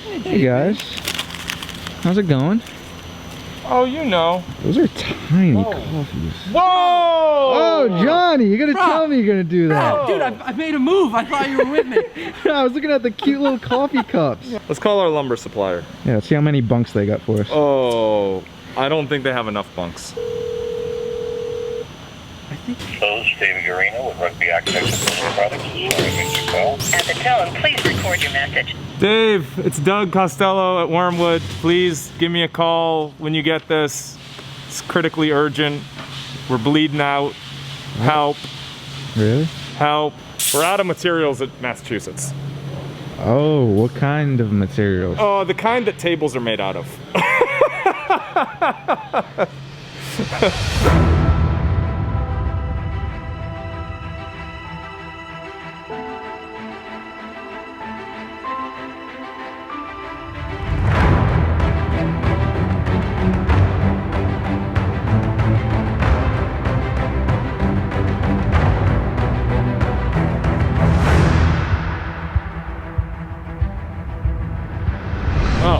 Hey guys, how's it going? Oh, you know. Those are tiny coffees. Whoa! Oh, Johnny, you gotta tell me you're gonna do that. Dude, I made a move. I thought you were with me. I was looking at the cute little coffee cups. Let's call our lumber supplier. Yeah, let's see how many bunks they got for us. Oh, I don't think they have enough bunks. Close, David Garino with Rugby Access and Products. At the tone, please record your message. Dave, it's Doug Costello at Wyrmwood. Please give me a call when you get this. It's critically urgent. We're bleeding out. Help. Really? Help. We're out of materials at Massachusetts. Oh, what kind of materials? Oh, the kind that tables are made out of.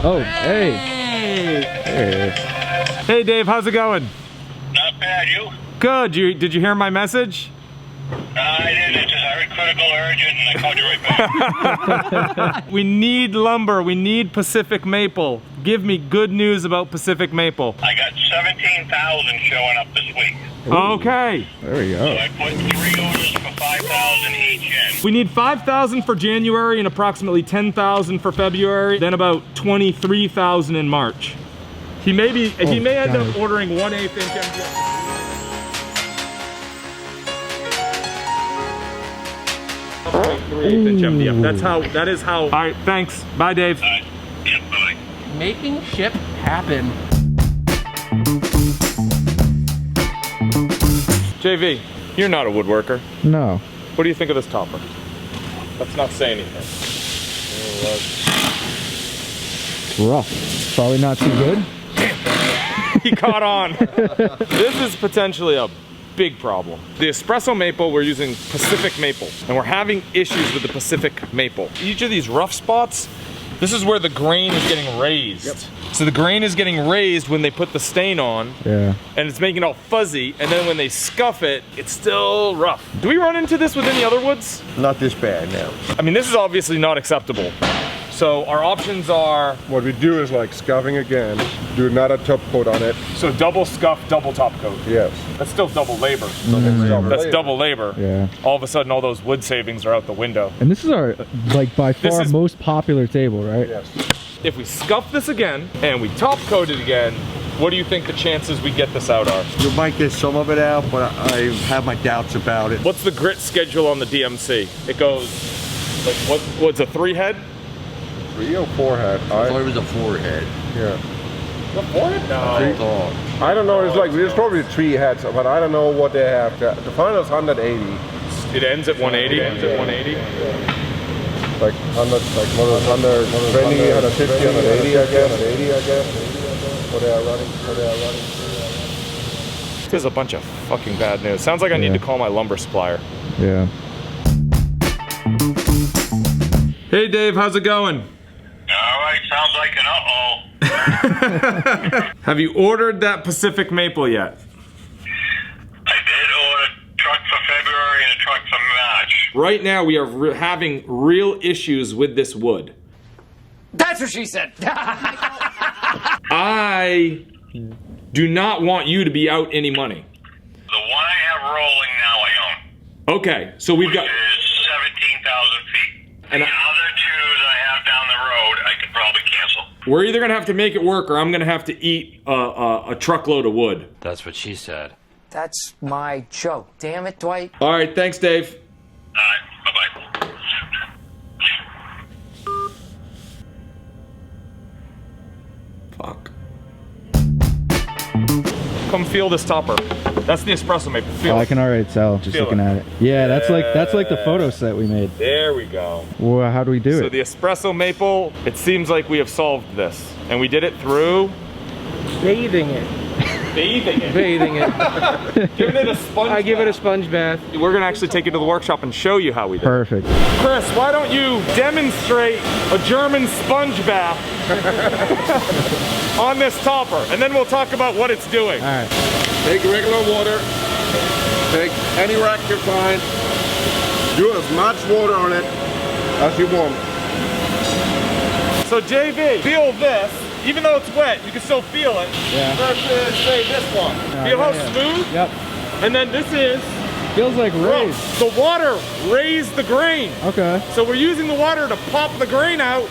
Oh, hey. Hey. Hey Dave, how's it going? Not bad, you? Good. Did you hear my message? I did. It's just very critical, urgent, and I called you right back. We need lumber. We need Pacific maple. Give me good news about Pacific maple. I got 17,000 showing up this week. Okay. There we So go. I put 3 orders for 5,000 each in. We need 5,000 for January and approximately 10,000 for February, then about 23,000 in March. He may end God. up ordering 1/8 inch MDF. That is how. All right, thanks. Bye, Dave. Yeah, bye. Making ship happen. JV, you're not a woodworker. No. What do you think of this topper? Let's not say anything. It's rough. Probably not too good. He caught on. This is potentially a big problem. The espresso maple, we're using Pacific maple, and we're having issues with the Pacific maple. Each of these rough spots, this is where the grain is getting raised. Yep. So the grain is getting raised when they put the stain on, Yeah. and it's making it all fuzzy, and then when they scuff it, it's still rough. Do we run into this with any other woods? Not this bad now. I mean, this is obviously not acceptable. So our options are, What we do is like scuffing again, do another top coat on it. so double scuff, double top coat. Yes. That's still double labor. That's double labor. Yeah. All of a sudden, all those wood savings are out the window. And this is our, like, by far is- most popular table, right? Yes. If we scuff this again and we top coat it again, what do you think the chances we get this out are? You might get some of it out, but I have my doubts about it. What's the grit schedule on the DMC? It goes, like, what's a 3-head? 3 or 4 head. I thought it was a 4-head. Yeah. A 4-head? No. I don't know. It's like there's probably 3 heads, but I don't know what they have. The final is 180. It ends at 180? Ends at 180? Like 100, like 120, 150, 180, I guess. 180, I guess. What they are running. This is a bunch of fucking bad news. Sounds like I need to call my lumber supplier. Yeah. Hey Dave, how's it going? All right, sounds like an uh-oh. Have you ordered that Pacific maple yet? I did order a truck for February and a truck for March. Right now we are having real issues with this wood. That's what she said. I do not want you to be out any money. The one I have rolling now I own. Okay, so we've got... Which is 17,000 feet. And the other 2 that I have down the road, I could probably cancel. we're either gonna have to make it work or I'm gonna have to eat a truckload of wood. That's what she said. That's my joke. Damn it, Dwight. All right, thanks Dave. All right, bye-bye. Fuck. Come feel this topper. That's the espresso maple. Feel Oh, I it. can already tell just Feel looking it. at it. Yeah, that's like the photo set we made. There we go. Well, how do we do So it? the espresso maple, it seems like we have solved this. And we did it through Bathing it. Bathing it. Bathing it. Giving it a sponge I give it a bath. sponge bath. We're gonna actually take you to the workshop and show you how we do it. Perfect. Chris, why don't you demonstrate a German sponge bath on this topper, and then we'll talk about what it's doing. All right. Take regular water. Take any rack you find. Do as much water on it as you want. So JV, feel this. Even though it's wet, you can still feel it. Yeah. Versus, say, this one. Feel how smooth? Yep. And then this is, Feels like well, raised. the water raised the grain. Okay. So we're using the water to pop the grain out.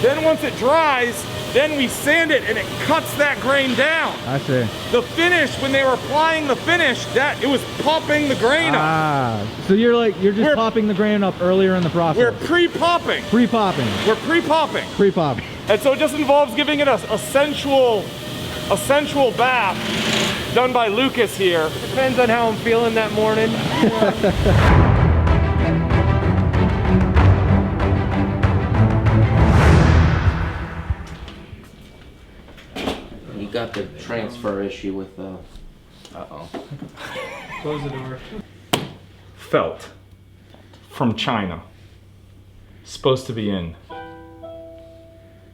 Then once it dries, then we sand it and it cuts that grain down. I see. The finish, when they were applying the finish, that it was popping the grain up. Ah. So you're just popping the grain up earlier in the process. We're pre-popping. Pre-popping. We're pre-popping. Pre-popping. And so it just involves giving it a sensual bath done by Lucas here. Depends on how I'm feeling that morning. You got the transfer issue with uh-oh. Close the door. Felt from China. Supposed to be in.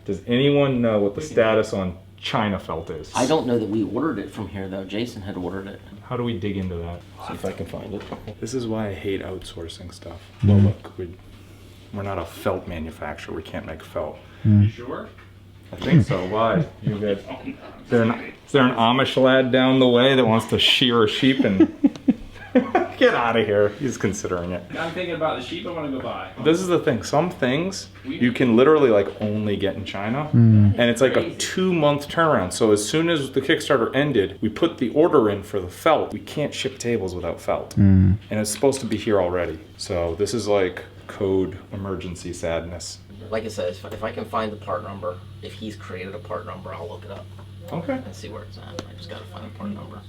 Does anyone know what the status on China felt is? I don't know that we ordered it from here though. Jason had ordered it. How do we dig into that? See if I can find it. This is why I hate outsourcing stuff. Well, look, we're not a felt manufacturer. We can't make felt. You sure? I think so. Why? You guys? Is there an Amish lad down the way that wants to shear a sheep and get out of here? He's considering it. I'm thinking about the sheep I want to go buy. This is the thing. Some things you can literally like only get in China, and it's like a 2-month turnaround. So as soon as the Kickstarter ended, we put the order in for the felt. We can't ship tables without felt, and it's supposed to be here already. So this is like code emergency sadness. Like I said, if I can find the part number, if he's created a part number, I'll look it up Okay. and see where it's at. I just gotta find the part number.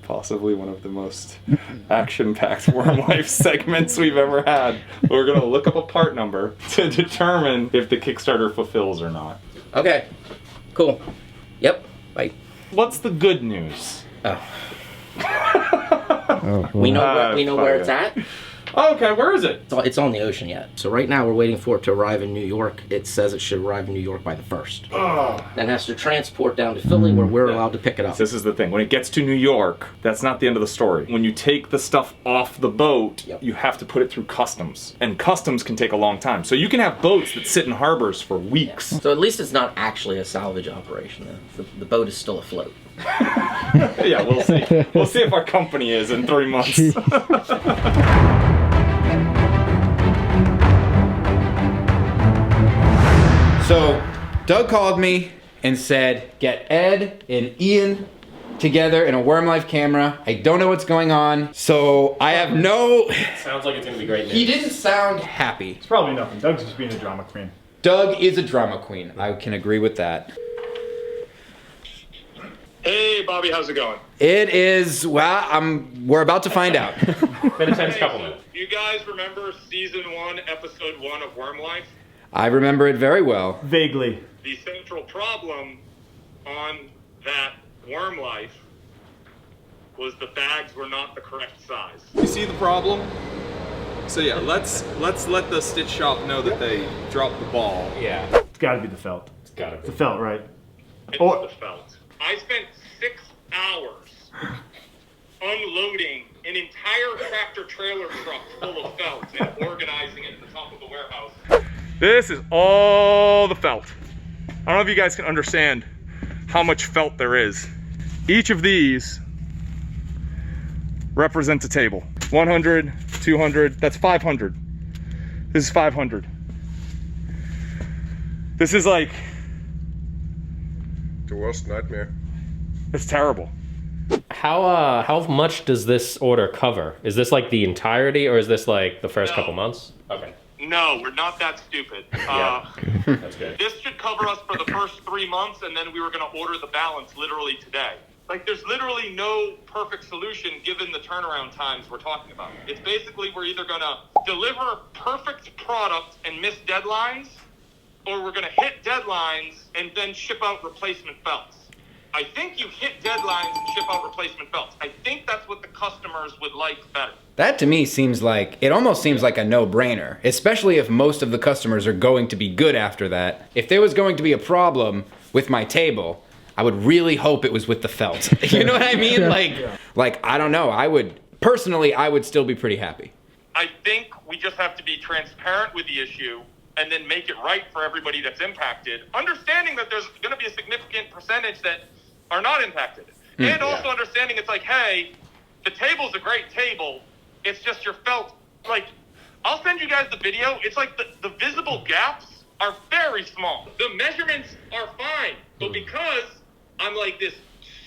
Possibly one of the most action-packed Wyrm Lyfe segments we've ever had. We're gonna look up a part number to determine if the Kickstarter fulfills or not. Okay, cool. Yep, bye. What's the good news? Oh. Oh, We know where it's at. Oh, okay, where is it? It's on the ocean yet. So right now we're waiting for it to arrive in New York. It says it should arrive in New York by the 1st. Oh. Then it has to transport down to Philly where we're allowed to pick it up. This is the thing. When it gets to New York, that's not the end of the story. When you take the stuff off the boat, you have to put it through customs. And customs can take a long time. So you can have boats that sit in harbors for weeks. So at least it's not actually a salvage operation then. The boat is still afloat. Yeah, we'll see. We'll see if our company is in 3 months. So Doug called me and said, get Ed and Ian together in a Wyrm Lyfe camera. I don't know what's going on, so I have no... Sounds like it's gonna be great news. He didn't sound happy. It's probably nothing. Doug's just being a drama queen. Doug is a drama queen. I can agree with that. Hey, Bobby, how's it going? It is, well, we're about to find out. Been a tense couple minutes. You guys remember season 1, episode 1 of Wyrm Lyfe? I remember it very well. Vaguely. The central problem on that Wyrm Lyfe was the bags were not the correct size. You see the problem? So yeah, let's let the stitch shop know that they dropped the ball. Yeah. It's gotta be the felt. It's gotta It's be. the felt, right? It's Oh. the felt. I spent 6 hours unloading an entire tractor trailer truck full of felt and organizing it at the top of the warehouse. This is all the felt. I don't know if you guys can understand how much felt there is. Each of these represents a table. 100, 200, that's 500. This is 500. This is like, The worst nightmare. it's terrible. How much does this order cover? Is this like the entirety, or is this like the first couple months? Okay. No, we're not that stupid. That's good. This should cover us for the first 3 months, and then we were gonna order the balance literally today. Like, there's literally no perfect solution given the turnaround times we're talking about. It's basically we're either going to deliver a perfect product and miss deadlines, or we're going to hit deadlines and then ship out replacement felts. I think you hit deadlines and ship out replacement felts. I think that's what the customers would like better. That to me seems like, it almost seems like a no-brainer, especially if most of the customers are going to be good after that. If there was going to be a problem with my table, I would really hope it was with the felt. You know what I mean? Like, I don't know. I would still be pretty happy. I think we just have to be transparent with the issue and then make it right for everybody that's impacted, understanding that there's going to be a significant percentage that are not impacted. And also understanding it's like, hey, the table's a great table. It's just your felt. Like, I'll send you guys the video. It's like the visible gaps are very small. The measurements are fine. But because I'm like this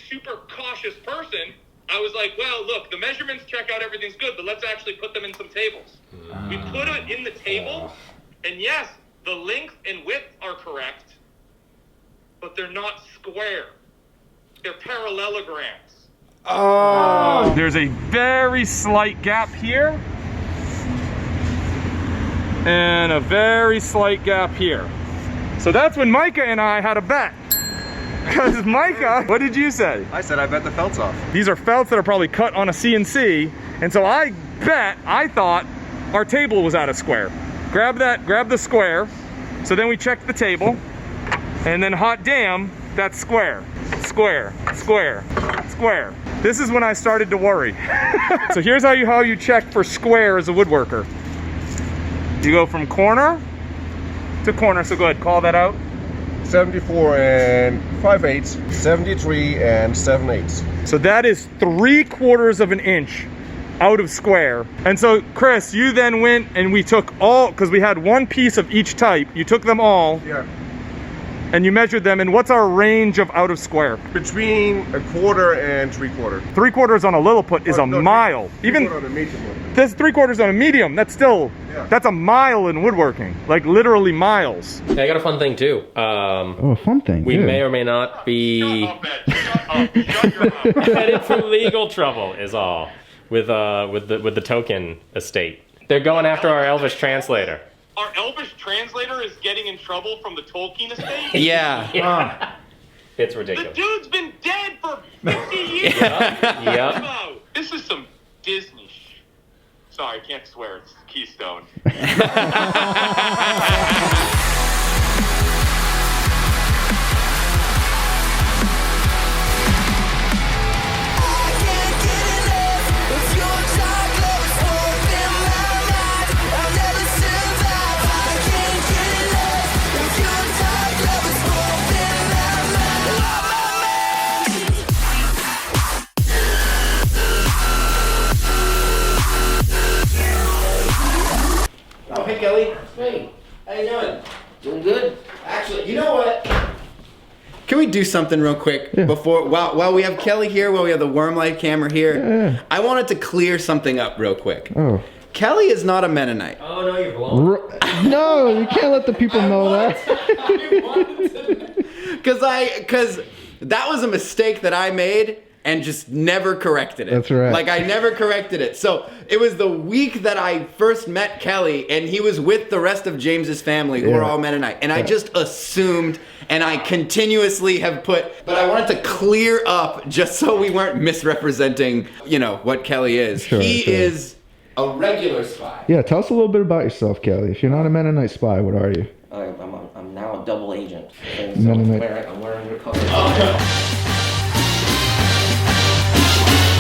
super cautious person, I was like, well, look, the measurements check out, everything's good, but let's actually put them in some tables. We put it in the table, and yes, the length and width are correct, but they're not square. They're parallelograms. Oh. There's a very slight gap here, and a very slight gap here. So that's when Micah and I had a bet. Because Micah, what did you say? I said I bet the felts off. These are felts that are probably cut on a CNC, and so I thought our table was out of square. Grab the square. So then we checked the table, and then hot damn, that's square. Square, square, square. This is when I started to worry. So here's how you check for square as a woodworker. You go from corner to corner, so go ahead, call that out. 74 and 5/8, 73 and 7/8. So that is 3/4 of an inch out of square. And so Chris, you then went and we took all, because we had one piece of each type, you took them all. Yeah. And you measured them, and what's our range of out of square? Between 1/4 and 3/4. 3/4 on a Lilliput is a mile. Even on a medium. this 3/4 on a medium, that's still, that's a mile in woodworking. Like literally miles. Yeah, I got a fun thing too. Oh, fun thing. We too. may or may not be Shut your mouth. headed for legal trouble is all with the token estate. They're going after our Elvish translator. Our Elvish translator is getting in trouble from the Tolkien estate? Yeah. It's The ridiculous. dude's been dead for 50 years. Yep. Wow. This is some Disney Sorry, I can't swear. It's Keystone. Oh, hey, Kelly. Hey, how you doing? Doing good. Actually, you know what? Can we do something real quick before while we have Kelly here, while we have the Wyrm Lyfe camera here? Yeah. I wanted to clear something up real quick. Oh. Kelly is not a Mennonite. Oh no, you're blown. No, you can't let the people know that. Because that was a mistake that I made and just never corrected it. That's right. Like, I never corrected it. So it was the week that I first met Kelly, and he was with the rest of James's family, who are all Mennonite. And I just assumed, and I continuously have put, but I wanted to clear up just so we weren't misrepresenting, you know, what Kelly is. Sure, he sure. is a regular spy. Yeah, tell us a little bit about yourself, Kelly. If you're not a Mennonite spy, what are you? I'm now a double agent. Mennonite. I'm wearing your colors.